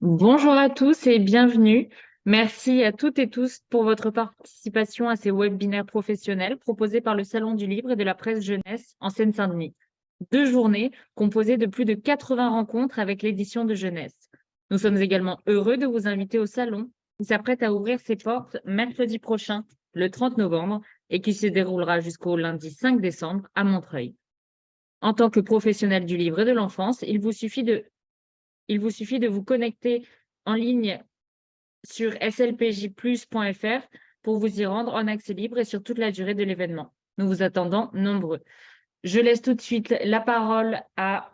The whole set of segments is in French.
Bonjour à tous et bienvenue. Merci à toutes et tous pour votre participation à ces webinaires professionnels proposés par le Salon du Livre et de la Presse Jeunesse en Seine-Saint-Denis. 2 journées composées de plus de 80 rencontres avec l'édition de jeunesse. Nous sommes également heureux de vous inviter au salon qui s'apprête à ouvrir ses portes mercredi prochain, le 30 novembre, et qui se déroulera jusqu'au lundi 5 décembre à Montreuil. En tant que professionnel du livre et de l'enfance, il vous suffit de vous connecter en ligne sur slpjplus.fr pour vous y rendre en accès libre et sur toute la durée de l'événement. Nous vous attendons nombreux. Je laisse tout de suite la parole à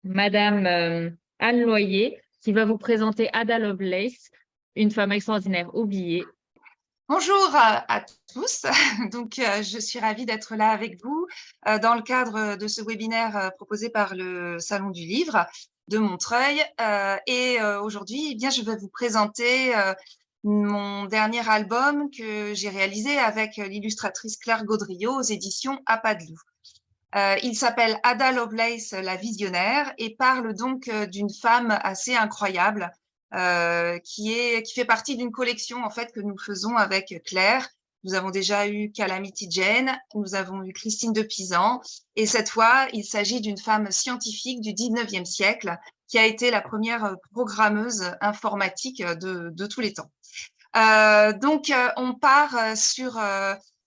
Madame Anne Loyer qui va vous présenter Ada Lovelace, une femme extraordinaire oubliée. Bonjour à tous. Donc, je suis ravie d'être là avec vous dans le cadre de ce webinaire proposé par le Salon du Livre de Montreuil. Aujourd'hui, eh bien, je vais vous présenter mon dernier album que j'ai réalisé avec l'illustratrice Claire Gaudriot aux éditions À Pas de Loup. Il s'appelle Ada Lovelace, la visionnaire, et parle donc d'une femme assez incroyable qui fait partie d'une collection en fait que nous faisons avec Claire. Nous avons déjà eu Calamity Jane, nous avons eu Christine de Pisan, et cette fois, il s'agit d'une femme scientifique du 19e siècle qui a été la première programmeuse informatique de tous les temps. On part sur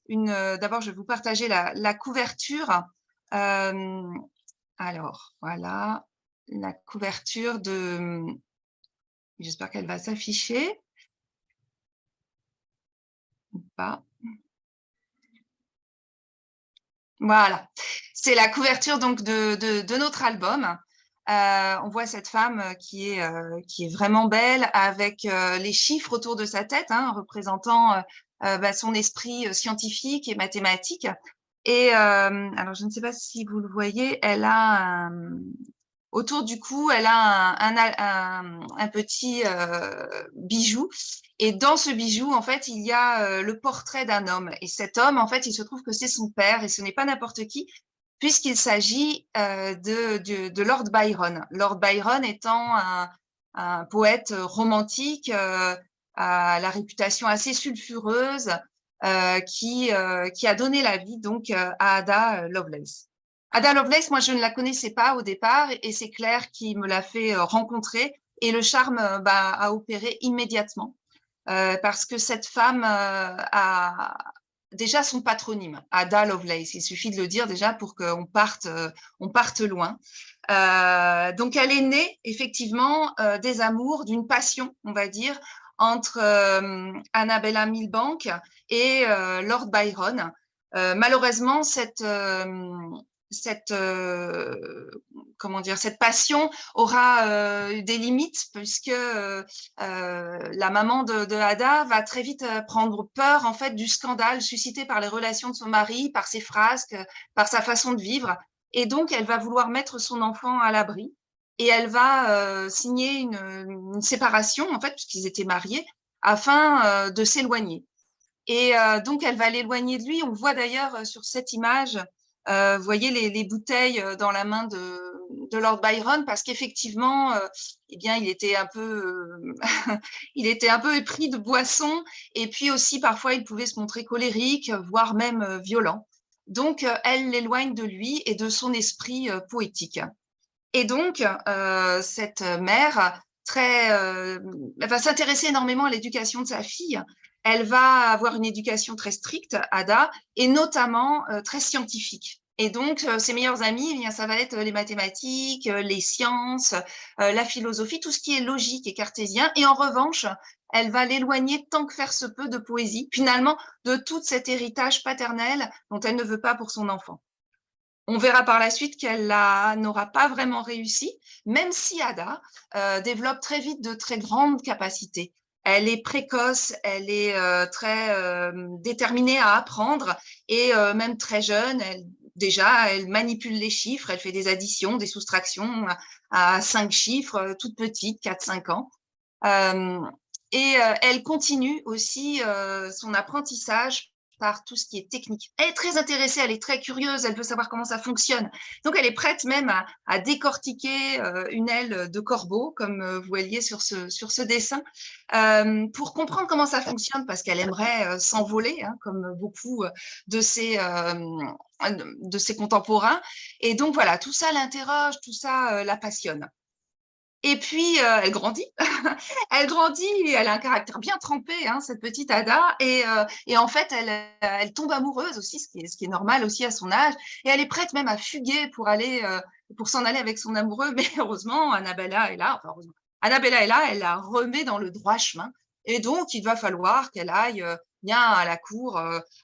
d'abord, je vais vous partager la couverture. Alors, voilà, la couverture de... J'espère qu'elle va s'afficher. Ou pas. Voilà, c'est la couverture donc de notre album. On voit cette femme qui est vraiment belle avec les chiffres autour de sa tête, hein, représentant son esprit scientifique et mathématique. Et alors, je ne sais pas si vous le voyez, elle a autour du cou, elle a un petit bijou. Et dans ce bijou, en fait, il y a le portrait d'un homme. Et cet homme, en fait, il se trouve que c'est son père et ce n'est pas n'importe qui, puisqu'il s'agit de Lord Byron. Lord Byron étant un poète romantique à la réputation assez sulfureuse qui a donné la vie donc à Ada Lovelace. Ada Lovelace, moi, je ne la connaissais pas au départ et c'est Claire qui me l'a fait rencontrer et le charme a opéré immédiatement parce que cette femme a déjà son patronyme, Ada Lovelace. Il suffit de le dire déjà pour qu'on parte loin. Donc, elle est née effectivement des amours, d'une passion, on va dire, entre Annabella Milbank et Lord Byron. Malheureusement, cette passion aura des limites puisque la maman de Ada va très vite prendre peur en fait du scandale suscité par les relations de son mari, par ses frasques, par sa façon de vivre, et donc elle va vouloir mettre son enfant à l'abri et elle va signer une séparation en fait puisqu'ils étaient mariés afin de s'éloigner. Et donc elle va l'éloigner de lui. On voit d'ailleurs sur cette image vous voyez les bouteilles dans la main de Lord Byron parce qu'effectivement, eh bien, il était un peu, il était un peu épris de boisson et puis aussi parfois il pouvait se montrer colérique, voire même violent. Donc, elle l'éloigne de lui et de son esprit poétique. Et donc, cette mère elle va s'intéresser énormément à l'éducation de sa fille. Elle va avoir une éducation très stricte, Ada, et notamment très scientifique. Et donc, ses meilleurs amis, eh bien, ça va être les mathématiques, les sciences, la philosophie, tout ce qui est logique et cartésien. Et en revanche, elle va l'éloigner tant que faire se peut de poésie, finalement, de tout cet héritage paternel dont elle ne veut pas pour son enfant. On verra par la suite qu'elle n'aura pas vraiment réussi, même si Ada développe très vite de très grandes capacités. Elle est précoce, elle est très déterminée à apprendre et même très jeune, elle manipule les chiffres, elle fait des additions, des soustractions à 5 chiffres, toute petite, 4-5 ans. Elle continue aussi son apprentissage par tout ce qui est technique. Elle est très intéressée, elle est très curieuse, elle veut savoir comment ça fonctionne. Donc, elle est prête même à décortiquer une aile de corbeau, comme vous voyez sur ce dessin, pour comprendre comment ça fonctionne, parce qu'elle aimerait s'envoler, hein, comme beaucoup de ses contemporains. Et donc, voilà, tout ça l'interroge, tout ça la passionne. Et puis, elle grandit. Elle grandit, elle a un caractère bien trempé, hein, cette petite Ada. Et en fait, elle tombe amoureuse aussi, ce qui est normal aussi à son âge. Et elle est prête même à fuguer pour s'en aller avec son amoureux. Mais heureusement, Annabella est là. Enfin, heureusement, Annabella est là, elle la remet dans le droit chemin. Et donc, il va falloir qu'elle aille bien à la cour.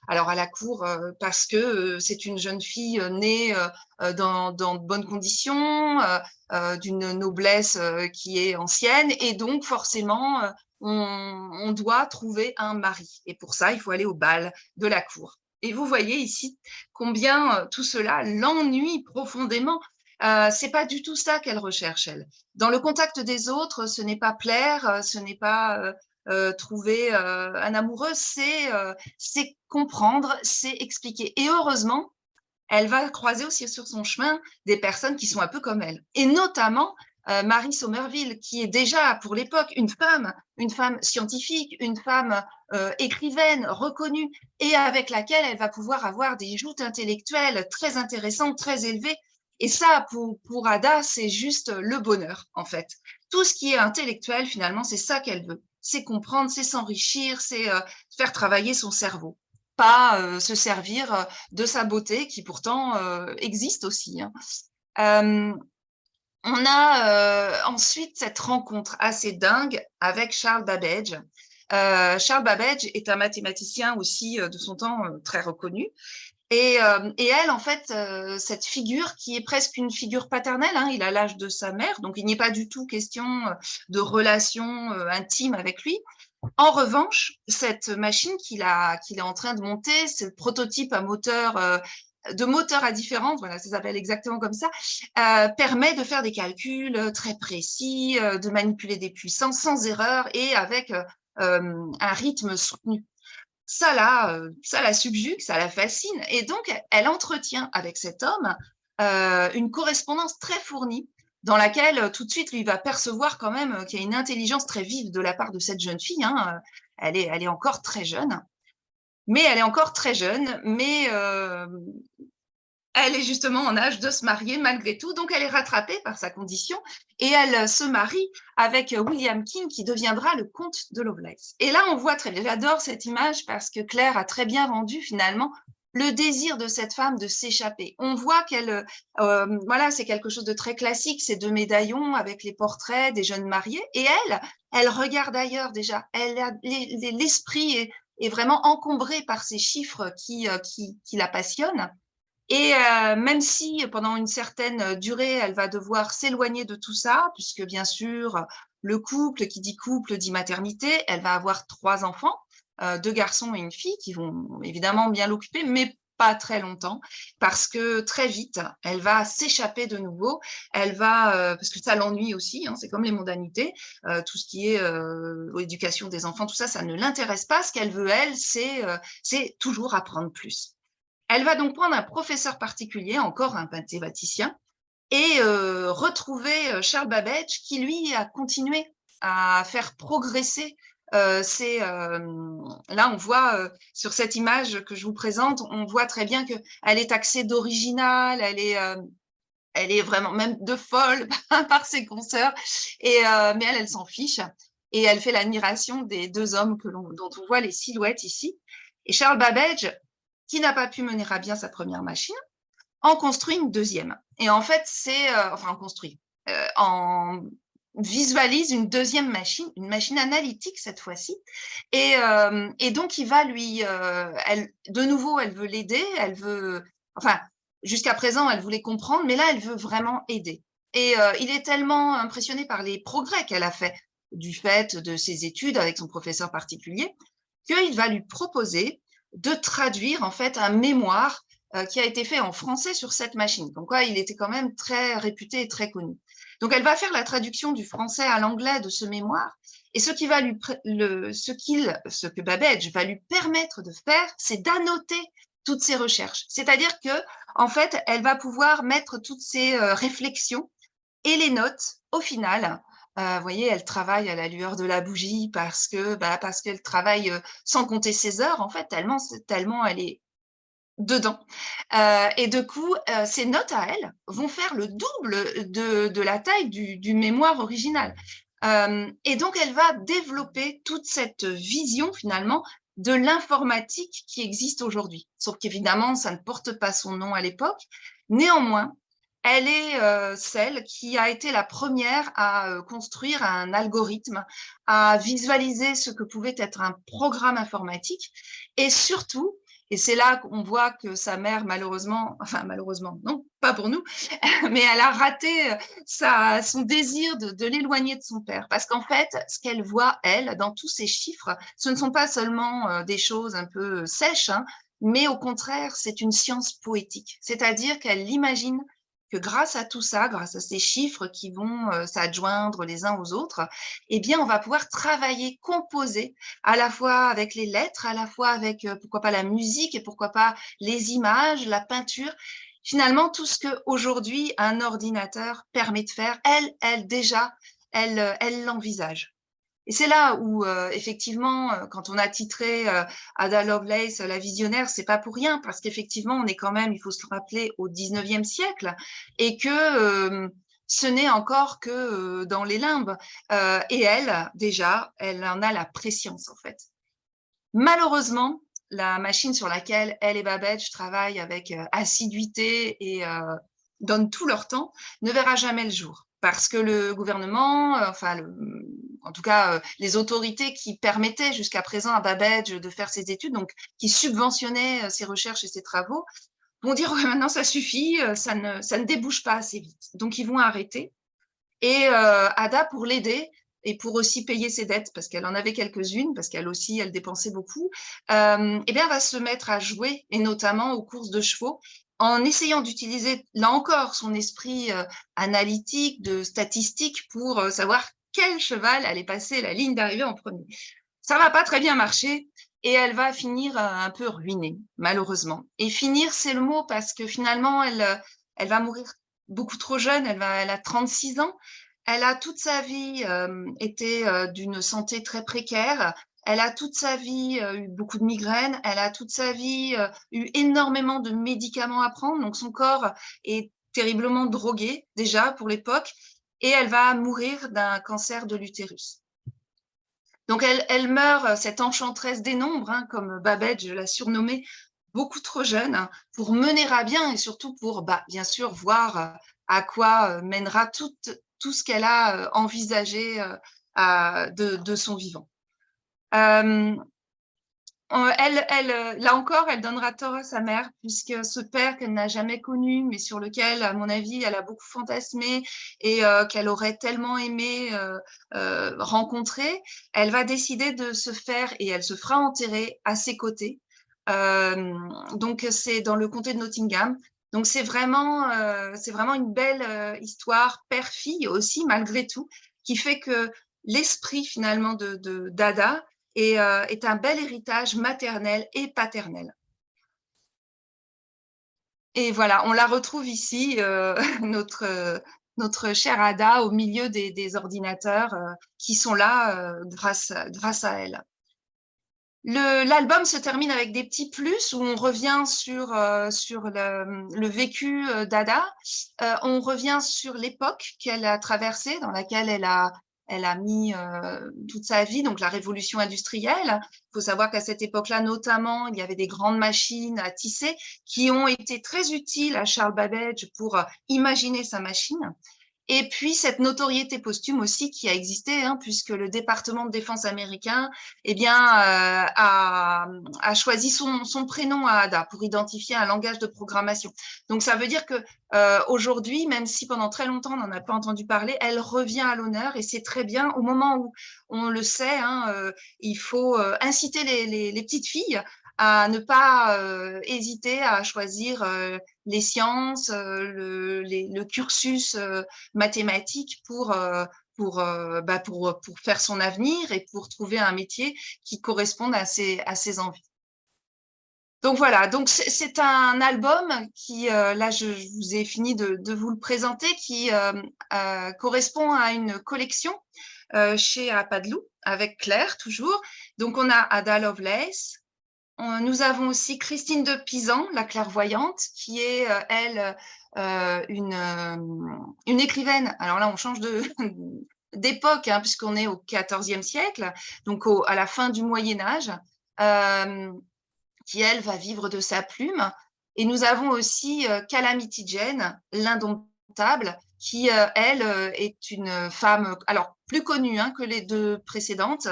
Alors, à la cour, parce que c'est une jeune fille née dans de bonnes conditions, d'une noblesse qui est ancienne, et donc forcément on doit trouver un mari, et pour ça il faut aller au bal de la cour. Et vous voyez ici combien tout cela l'ennuie profondément. C'est pas du tout ça qu'elle recherche, elle. Dans le contact des autres, ce n'est pas plaire, ce n'est pas trouver un amoureux, c'est comprendre, c'est expliquer. Et heureusement, elle va croiser aussi sur son chemin des personnes qui sont un peu comme elle. Et notamment Mary Somerville, qui est déjà pour l'époque une femme scientifique, une femme écrivaine reconnue, et avec laquelle elle va pouvoir avoir des joutes intellectuelles très intéressantes, très élevées. Et ça, pour Ada, c'est juste le bonheur, en fait. Tout ce qui est intellectuel, finalement, c'est ça qu'elle veut. C'est comprendre, c'est s'enrichir, c'est faire travailler son cerveau, pas se servir de sa beauté, qui pourtant existe aussi, hein. On a ensuite cette rencontre assez dingue avec Charles Babbage. Charles Babbage est un mathématicien aussi de son temps très reconnu. Et elle, en fait, cette figure qui est presque une figure paternelle, hein, il a l'âge de sa mère, donc il n'est pas du tout question de relation intime avec lui. En revanche, cette machine qu'il est en train de monter, ce prototype à moteur, de moteur à différence, voilà, ça s'appelle exactement comme ça, permet de faire des calculs très précis, de manipuler des puissances sans erreur et avec un rythme soutenu. Ça la subjugue, ça la fascine. Et donc, elle entretient avec cet homme une correspondance très fournie, dans laquelle tout de suite, lui va percevoir quand même qu'il y a une intelligence très vive de la part de cette jeune fille, hein. Elle est encore très jeune, mais elle est justement en âge de se marier malgré tout, donc elle est rattrapée par sa condition et elle se marie avec William King, qui deviendra le comte de Lovelace. Et là, on voit très bien, j'adore cette image parce que Claire a très bien rendu finalement le désir de cette femme de s'échapper. On voit qu'elle, voilà, c'est quelque chose de très classique, ces deux médaillons avec les portraits des jeunes mariés, et elle regarde ailleurs déjà. L'esprit est vraiment encombré par ces chiffres qui la passionnent. Et même si pendant une certaine durée, elle va devoir s'éloigner de tout ça, puisque bien sûr, le couple, qui dit couple, dit maternité, elle va avoir 3 enfants, 2 garçons et une fille, qui vont évidemment bien l'occuper, mais pas très longtemps, parce que très vite, elle va s'échapper de nouveau, elle va, parce que ça l'ennuie aussi, hein, c'est comme les mondanités, tout ce qui est éducation des enfants, tout ça, ça ne l'intéresse pas. Ce qu'elle veut, elle, c'est toujours apprendre plus. Elle va donc prendre un professeur particulier, encore un mathématicien, et retrouver Charles Babbage, qui lui a continué à faire progresser là, on voit sur cette image que je vous présente, on voit très bien qu'elle est taxée d'originale, elle est vraiment même de folle par ses consoeurs, mais elle s'en fiche, et elle fait l'admiration des 2 hommes dont on voit les silhouettes ici. Et Charles Babbage, qui n'a pas pu mener à bien sa première machine, en construit une deuxième. Et en fait, on visualise une deuxième machine, une machine analytique cette fois-ci. Et donc, il va de nouveau, elle veut l'aider, jusqu'à présent, elle voulait comprendre, mais là, elle veut vraiment aider. Et il est tellement impressionné par les progrès qu'elle a fait du fait de ses études avec son professeur particulier, qu'il va lui proposer de traduire en fait un mémoire qui a été fait en français sur cette machine. Donc, il était quand même très réputé et très connu. Donc, elle va faire la traduction du français à l'anglais de ce mémoire. Et ce que Babbage va lui permettre de faire, c'est d'annoter toutes ses recherches. C'est-à-dire que, en fait, elle va pouvoir mettre toutes ses réflexions et les notes au final. Vous voyez, elle travaille à la lueur de la bougie parce qu'elle travaille sans compter ses heures, en fait, tellement elle est dedans. Et du coup, ces notes à elle vont faire le double de la taille du mémoire original. Et donc, elle va développer toute cette vision, finalement, de l'informatique qui existe aujourd'hui. Sauf qu'évidemment, ça ne porte pas son nom à l'époque. Néanmoins, elle est celle qui a été la première à construire un algorithme, à visualiser ce que pouvait être un programme informatique et surtout, et c'est là qu'on voit que sa mère, malheureusement, enfin malheureusement, non, pas pour nous, mais elle a raté son désir de l'éloigner de son père. Parce qu'en fait, ce qu'elle voit, elle, dans tous ces chiffres, ce ne sont pas seulement des choses un peu sèches, hein, mais au contraire, c'est une science poétique. C'est-à-dire qu'elle imagine que grâce à tout ça, grâce à ces chiffres qui vont s'adjoindre les uns aux autres, eh bien, on va pouvoir travailler, composer, à la fois avec les lettres, à la fois avec, pourquoi pas, la musique et pourquoi pas les images, la peinture. Finalement, tout ce qu'aujourd'hui un ordinateur permet de faire, elle l'envisage. Et c'est là où, effectivement, quand on a titré Ada Lovelace, la visionnaire, c'est pas pour rien, parce qu'effectivement, on est quand même, il faut se le rappeler, au 19e siècle, et que ce n'est encore que dans les limbes. Et elle, déjà, elle en a la prescience, en fait. Malheureusement, la machine sur laquelle elle et Babbage travaillent avec assiduité et donnent tout leur temps ne verra jamais le jour. Parce que le gouvernement, en tout cas les autorités qui permettaient jusqu'à présent à Babbage de faire ses études, donc qui subventionnaient ses recherches et ses travaux, vont dire ouais, maintenant ça suffit, ça ne débouche pas assez vite. Donc ils vont arrêter. Et Ada, pour l'aider et pour aussi payer ses dettes, parce qu'elle en avait quelques-unes, parce qu'elle aussi, elle dépensait beaucoup, eh bien, elle va se mettre à jouer, et notamment aux courses de chevaux, en essayant d'utiliser, là encore, son esprit analytique, de statistique, pour savoir quel cheval allait passer la ligne d'arrivée en premier. Ça va pas très bien marcher, et elle va finir un peu ruinée, malheureusement. Et finir, c'est le mot, parce que finalement, elle va mourir beaucoup trop jeune, elle a 36 ans. Elle a toute sa vie été d'une santé très précaire. Elle a toute sa vie eu beaucoup de migraines. Elle a toute sa vie eu énormément de médicaments à prendre. Donc son corps est terriblement drogué déjà pour l'époque. Et elle va mourir d'un cancer de l'utérus. Donc elle meurt, cette enchanteresse des nombres, hein, comme Babbage l'a surnommée, beaucoup trop jeune hein, pour mener à bien et surtout pour, bien sûr, voir à quoi mènera tout ce qu'elle a envisagé de son vivant. Là encore, elle donnera tort à sa mère, puisque ce père qu'elle n'a jamais connu, mais sur lequel, à mon avis, elle a beaucoup fantasmé et qu'elle aurait tellement aimé rencontrer, elle va décider de se faire, et elle se fera enterrer à ses côtés. Donc, c'est dans le comté de Nottingham. Donc, c'est vraiment une belle histoire père-fille aussi, malgré tout, qui fait que l'esprit, finalement, d'Ada est un bel héritage maternel et paternel. Et voilà, on la retrouve ici, notre chère Ada, au milieu des ordinateurs qui sont là grâce à elle. L'album se termine avec des petits plus où on revient sur le vécu d'Ada. On revient sur l'époque qu'elle a traversée, dans laquelle elle a mis toute sa vie, donc la révolution industrielle. Il faut savoir qu'à cette époque-là, notamment, il y avait des grandes machines à tisser qui ont été très utiles à Charles Babbage pour imaginer sa machine. Et puis, cette notoriété posthume aussi qui a existé, hein, puisque le département de défense américain a choisi son prénom à Ada pour identifier un langage de programmation. Donc, ça veut dire que aujourd'hui, même si pendant très longtemps, on n'en a pas entendu parler, elle revient à l'honneur et c'est très bien. Au moment où on le sait, hein, il faut inciter les petites filles à ne pas hésiter à choisir les sciences, le cursus mathématique pour faire son avenir et pour trouver un métier qui corresponde à ses envies. Donc voilà, donc c'est un album qui, là je vous ai fini de vous le présenter, qui correspond à une collection chez Apadlou, avec Claire toujours. Donc on a Ada Lovelace, nous avons aussi Christine de Pisan, la clairvoyante, qui est, elle, une écrivaine. Alors là, on change d'époque, hein, puisqu'on est au XIVe siècle, donc à la fin du Moyen-Âge, qui, elle, va vivre de sa plume. Et nous avons aussi Calamity Jane, l'indomptable, qui, elle, est une femme, alors plus connue que les deux précédentes,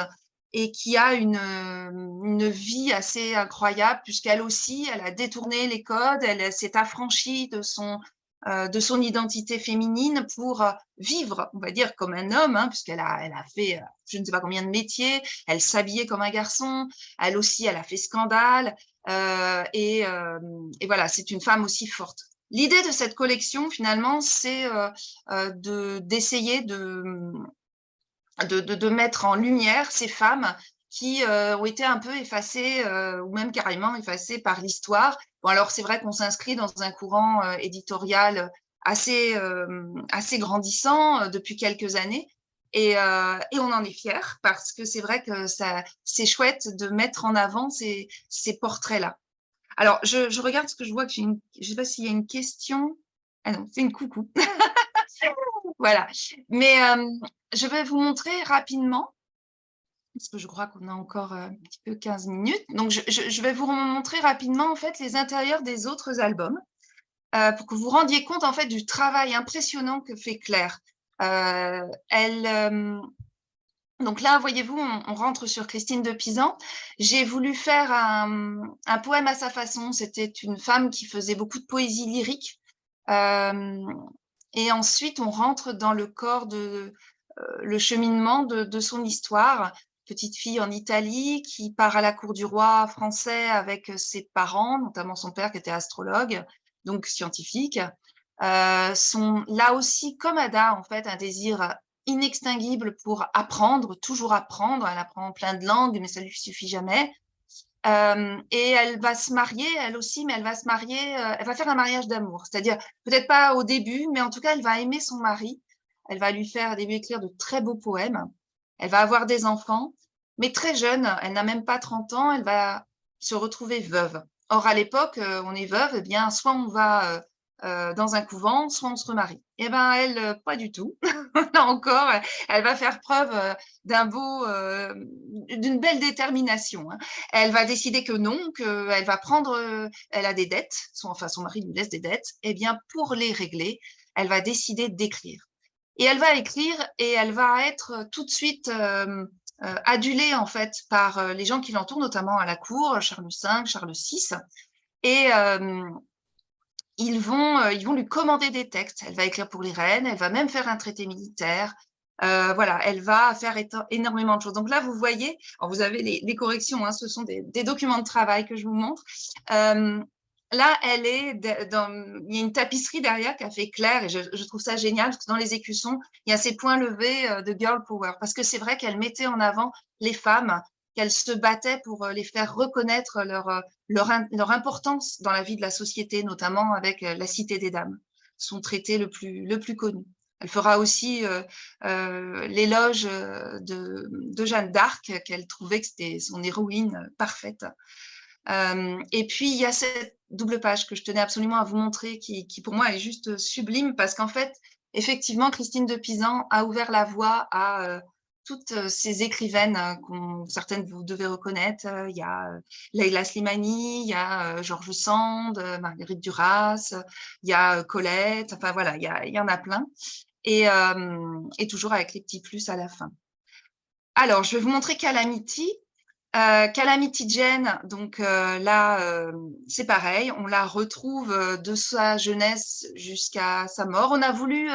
et qui a une vie assez incroyable, puisqu'elle aussi, elle a détourné les codes, elle s'est affranchie de son identité féminine pour vivre, on va dire, comme un homme, puisqu'elle a fait je ne sais pas combien de métiers, elle s'habillait comme un garçon, elle aussi, elle a fait scandale, et voilà, c'est une femme aussi forte. L'idée de cette collection, finalement, c'est d'essayer de mettre en lumière ces femmes qui ont été un peu effacées ou même carrément effacées par l'histoire. Bon, alors c'est vrai qu'on s'inscrit dans un courant éditorial assez grandissant depuis quelques années, et on en est fiers parce que c'est vrai que c'est chouette de mettre en avant ces portraits-là. Alors, je regarde ce que je vois, je ne sais pas s'il y a une question. Ah non, c'est une coucou. Voilà. Mais je vais vous montrer rapidement, parce que je crois qu'on a encore un petit peu 15 minutes. Donc, je vais vous montrer rapidement, en fait, les intérieurs des autres albums, pour que vous rendiez compte, en fait, du travail impressionnant que fait Claire. Donc là, voyez-vous, on rentre sur Christine de Pisan. J'ai voulu faire un poème à sa façon. C'était une femme qui faisait beaucoup de poésie lyrique. Et ensuite, on rentre dans le corps le cheminement de son histoire. Petite fille en Italie qui part à la cour du roi français avec ses parents, notamment son père qui était astrologue, donc scientifique. Là aussi, comme Ada, en fait, un désir inextinguible pour apprendre, toujours apprendre. Elle apprend plein de langues, mais ça ne lui suffit jamais. Et elle va se marier, elle aussi, mais elle va se marier, elle va faire un mariage d'amour. C'est-à-dire, peut-être pas au début, mais en tout cas, elle va aimer son mari. Elle va lui écrire de très beaux poèmes. Elle va avoir des enfants, mais très jeune, elle n'a même pas 30 ans, elle va se retrouver veuve. Or, à l'époque, on est veuve, eh bien, soit on va dans un couvent, soit on se remarie. Eh bien, elle, pas du tout. Là encore, elle va faire preuve d'une belle détermination. Elle va décider que non, qu'elle va prendre, elle a des dettes, son mari lui laisse des dettes, eh bien, pour les régler, elle va décider d'écrire. Et elle va écrire et elle va être tout de suite adulée, en fait, par les gens qui l'entourent, notamment à la cour, Charles V, Charles VI. Et ils vont lui commander des textes. Elle va écrire pour les reines, elle va même faire un traité militaire. Voilà, elle va faire énormément de choses. Donc là, vous voyez, alors vous avez les corrections, ce sont des documents de travail que je vous montre. Là, il y a une tapisserie derrière qu'a fait Claire, et je trouve ça génial, parce que dans les écussons, il y a ces points levés de girl power, parce que c'est vrai qu'elle mettait en avant les femmes, qu'elle se battait pour les faire reconnaître leur importance dans la vie de la société, notamment avec la Cité des Dames, son traité le plus connu. Elle fera aussi l'éloge de Jeanne d'Arc, qu'elle trouvait que c'était son héroïne parfaite. Et puis, il y a cette double page que je tenais absolument à vous montrer, qui pour moi est juste sublime, parce qu'en fait, effectivement, Christine de Pisan a ouvert la voie à toutes ces écrivaines certaines vous devez reconnaître. Il y a Leila Slimani, il y a George Sand, Marguerite Duras, il y a Colette, enfin voilà, il y en a plein. Et toujours avec les petits plus à la fin. Alors, je vais vous montrer Calamity. Calamity Jane, donc là, c'est pareil, on la retrouve de sa jeunesse jusqu'à sa mort. On a voulu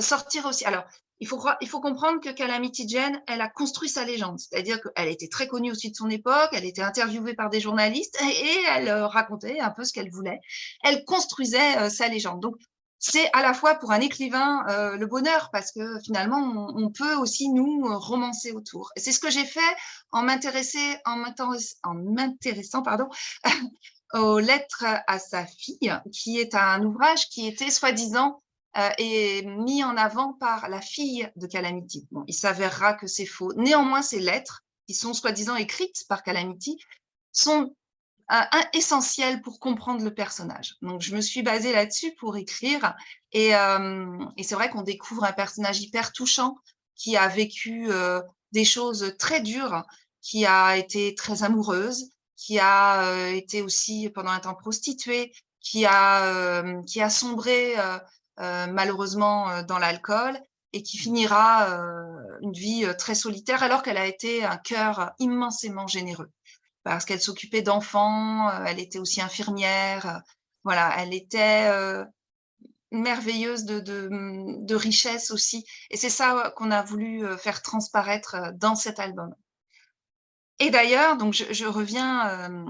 sortir aussi. Alors, il faut comprendre que Calamity Jane, elle a construit sa légende. C'est-à-dire qu'elle était très connue aussi de son époque, elle était interviewée par des journalistes et elle racontait un peu ce qu'elle voulait. Elle construisait sa légende. Donc, c'est à la fois pour un écrivain le bonheur, parce que finalement, on peut aussi nous romancer autour. Et c'est ce que j'ai fait en m'intéressant pardon, aux lettres à sa fille, qui est un ouvrage qui était soi-disant et mis en avant par la fille de Calamity. Bon, il s'avérera que c'est faux. Néanmoins, ces lettres, qui sont soi-disant écrites par Calamity, sont essentielles pour comprendre le personnage. Donc, je me suis basée là-dessus pour écrire. Et c'est vrai qu'on découvre un personnage hyper touchant qui a vécu des choses très dures, qui a été très amoureuse, qui a été aussi pendant un temps prostituée, qui a sombré malheureusement dans l'alcool et qui finira une vie très solitaire alors qu'elle a été un cœur immensément généreux parce qu'elle s'occupait d'enfants, elle était aussi infirmière, voilà, elle était merveilleuse de richesse aussi. Et c'est ça qu'on a voulu faire transparaître dans cet album. Et d'ailleurs, donc je reviens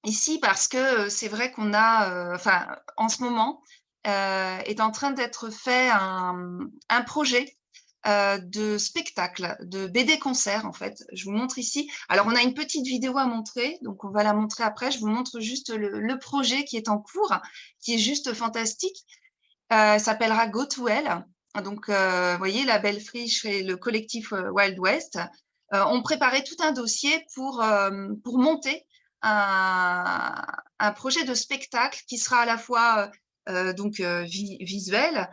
ici parce que c'est vrai qu'on a, enfin, en ce moment, est en train d'être fait un projet de spectacle, de BD-concert en fait. Je vous montre ici. Alors, on a une petite vidéo à montrer, donc on va la montrer après. Je vous montre juste le projet qui est en cours, qui est juste fantastique. S'appellera Go to Hell. Donc, vous voyez, la Belle Friche et le collectif Wild West ont préparé tout un dossier pour monter un projet de spectacle qui sera à la fois visuel,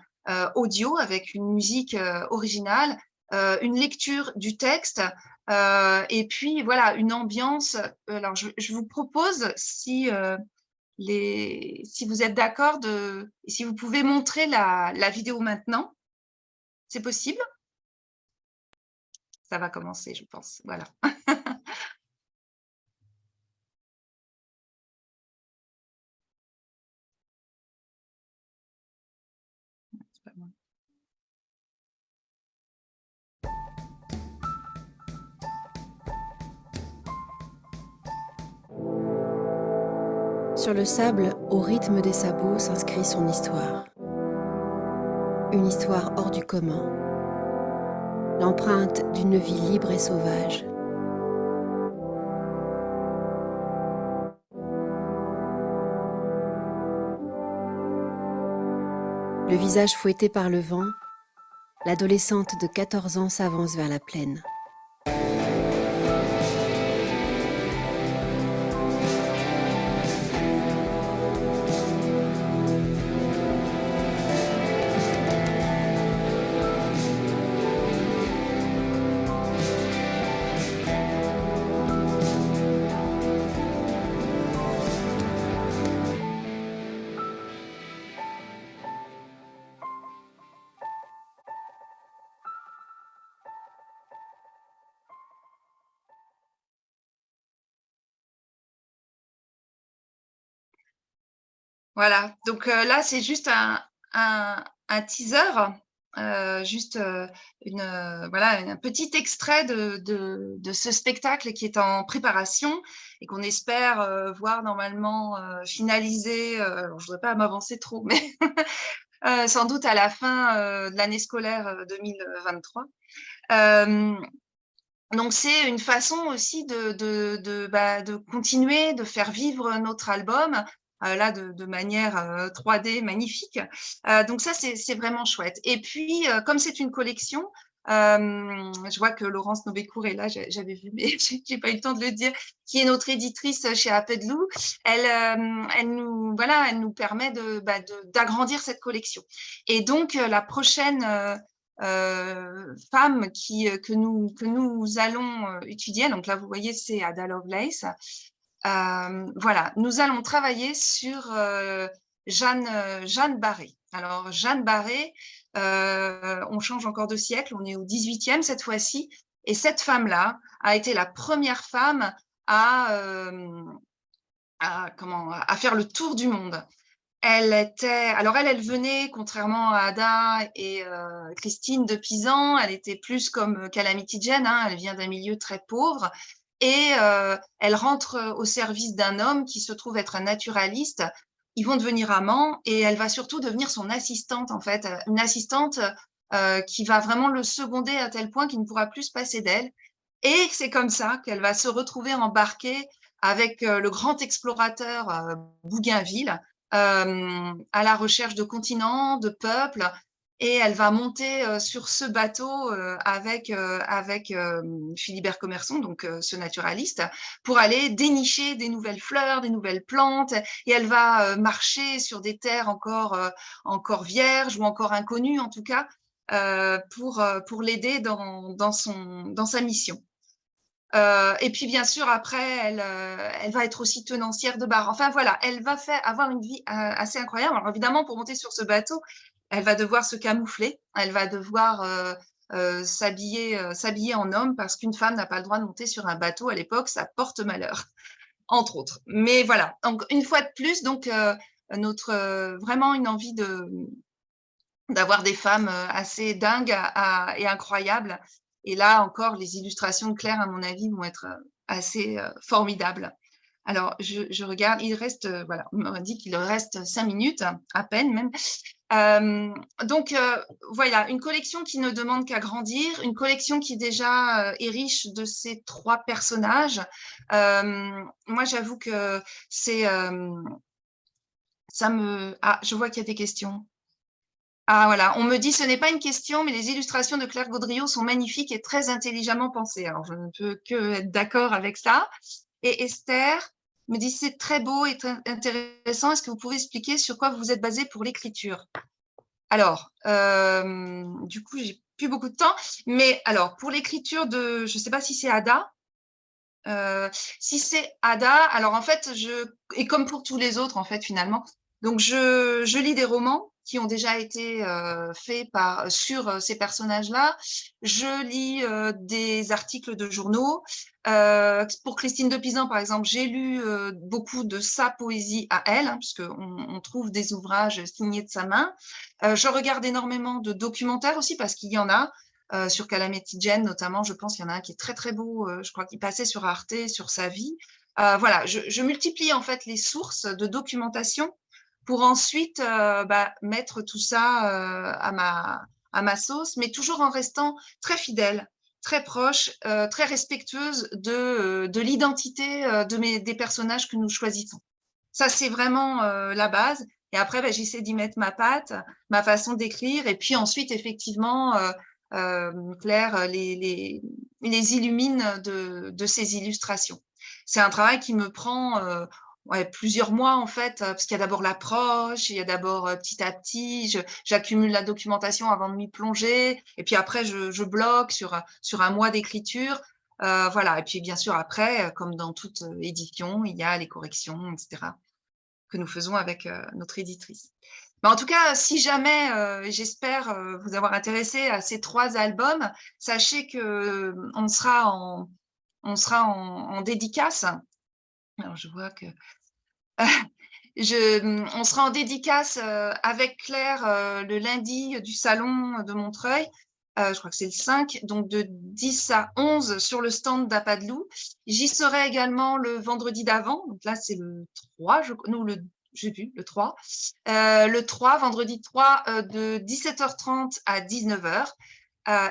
audio avec une musique originale, une lecture du texte et puis voilà, une ambiance. Alors, je vous propose, si vous êtes d'accord, si vous pouvez montrer la vidéo maintenant, c'est possible? Ça va commencer, je pense. Voilà. C'est pas moi. Sur le sable, au rythme des sabots, s'inscrit son histoire. Une histoire hors du commun. L'empreinte d'une vie libre et sauvage. Le visage fouetté par le vent, l'adolescente de 14 ans s'avance vers la plaine. Voilà, donc là, c'est juste un teaser, juste voilà, un petit extrait de ce spectacle qui est en préparation et qu'on espère voir normalement finalisé. Alors, je ne voudrais pas m'avancer trop, mais sans doute à la fin de l'année scolaire 2023. Donc, c'est une façon aussi de continuer, de faire vivre notre album, là, de manière 3D magnifique. Donc, ça, c'est vraiment chouette. Et puis, comme c'est une collection, je vois que Laurence Nobécourt est là, j'avais vu, mais j'ai pas eu le temps de le dire, qui est notre éditrice chez Apedlou. Elle nous permet d'agrandir cette collection. Et donc, la prochaine femme que nous allons étudier. Donc là, vous voyez, c'est Ada Lovelace. Voilà, nous allons travailler sur Jeanne Barré. Alors, Jeanne Barré, on change encore de siècle, on est au 18e cette fois-ci, et cette femme-là a été la première femme à faire le tour du monde. elle venait, contrairement à Ada et Christine de Pisan, elle était plus comme Calamity Jane, hein, elle vient d'un milieu très pauvre et elle rentre au service d'un homme qui se trouve être un naturaliste. Ils vont devenir amants et elle va surtout devenir son assistante en fait, une assistante qui va vraiment le seconder à tel point qu'il ne pourra plus se passer d'elle. Et c'est comme ça qu'elle va se retrouver embarquée avec le grand explorateur Bougainville à la recherche de continents, de peuples, et elle va monter sur ce bateau avec Philibert Commerson, donc ce naturaliste, pour aller dénicher des nouvelles fleurs, des nouvelles plantes, et elle va marcher sur des terres encore vierges ou encore inconnues en tout cas, pour l'aider dans sa mission. Et puis bien sûr après elle va être aussi tenancière de bar. Enfin voilà, elle va avoir une vie assez incroyable. Alors évidemment pour monter sur ce bateau, elle va devoir se camoufler, elle va devoir s'habiller en homme parce qu'une femme n'a pas le droit de monter sur un bateau à l'époque, ça porte malheur entre autres. Mais voilà, donc une fois de plus donc vraiment une envie d'avoir des femmes assez dingues et incroyables. Et là encore, les illustrations de Claire, à mon avis, vont être assez formidables. Alors, je regarde, il reste, voilà, on m'a dit qu'il reste 5 minutes, à peine même. Donc, voilà, une collection qui ne demande qu'à grandir, une collection qui déjà est riche de ces 3 personnages. Moi, j'avoue que c'est... Ah, je vois qu'il y a des questions. Ah voilà, on me dit ce n'est pas une question, mais les illustrations de Claire Gaudriot sont magnifiques et très intelligemment pensées. Alors je ne peux que être d'accord avec ça. Et Esther me dit c'est très beau et très intéressant. Est-ce que vous pouvez expliquer sur quoi vous vous êtes basé pour l'écriture? Alors, du coup, j'ai plus beaucoup de temps, mais alors pour l'écriture de, je ne sais pas si c'est Ada. Si c'est Ada, alors en fait, et comme pour tous les autres en fait finalement, donc je lis des romans qui ont déjà été faits sur ces personnages-là. Je lis des articles de journaux. Pour Christine de Pisan, par exemple, j'ai lu beaucoup de sa poésie à elle, hein, puisqu'on trouve des ouvrages signés de sa main. Je regarde énormément de documentaires aussi, parce qu'il y en a. Sur Calamity Jane notamment, je pense qu'il y en a un qui est très très beau, je crois qu'il passait sur Arte, sur sa vie. Voilà, je multiplie en fait les sources de documentation pour ensuite mettre tout ça à ma sauce, mais toujours en restant très fidèle, très proche, très respectueuse de l'identité des personnages que nous choisissons. Ça, c'est vraiment la base. Et après, j'essaie d'y mettre ma patte, ma façon d'écrire. Et puis ensuite, effectivement, Claire les illumine de ses illustrations. C'est un travail qui me prend plusieurs mois en fait, parce qu'il y a d'abord l'approche, il y a d'abord petit à petit, j'accumule la documentation avant de m'y plonger, et puis après je bloque sur un mois d'écriture. Voilà, et puis bien sûr après, comme dans toute édition, il y a les corrections, etc., que nous faisons avec notre éditrice. Mais en tout cas, si jamais, j'espère vous avoir intéressé à ces 3 albums, sachez que on sera en dédicace. Alors, je vois que on sera en dédicace avec Claire le lundi du salon de Montreuil. Je crois que c'est le 5, donc de 10 à 11 sur le stand d'Apadlou. J'y serai également le vendredi d'avant, donc là c'est le 3, j'ai vu, le 3. Le 3, vendredi 3, de 17h30 à 19h.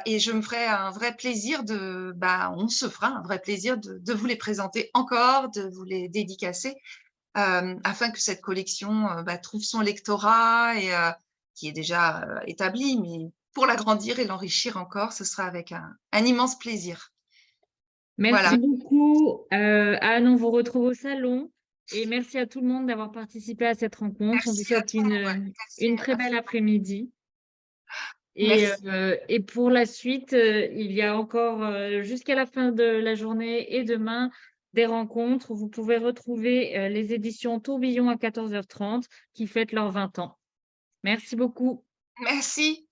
Et je me ferai un vrai plaisir on se fera un vrai plaisir de vous les présenter encore, de vous les dédicacer, afin que cette collection trouve son lectorat et qui est déjà établi, mais pour l'agrandir et l'enrichir encore, ce sera avec un immense plaisir. Merci Voilà. beaucoup. Anne, on vous retrouve au salon. Et merci à tout le monde d'avoir participé à cette rencontre. On vous Merci à souhaite toi. une très belle après-midi. Merci. Et pour la suite, il y a encore jusqu'à la fin de la journée et demain des rencontres. Vous pouvez retrouver les éditions Tourbillon à 14h30 qui fêtent leurs 20 ans. Merci beaucoup. Merci.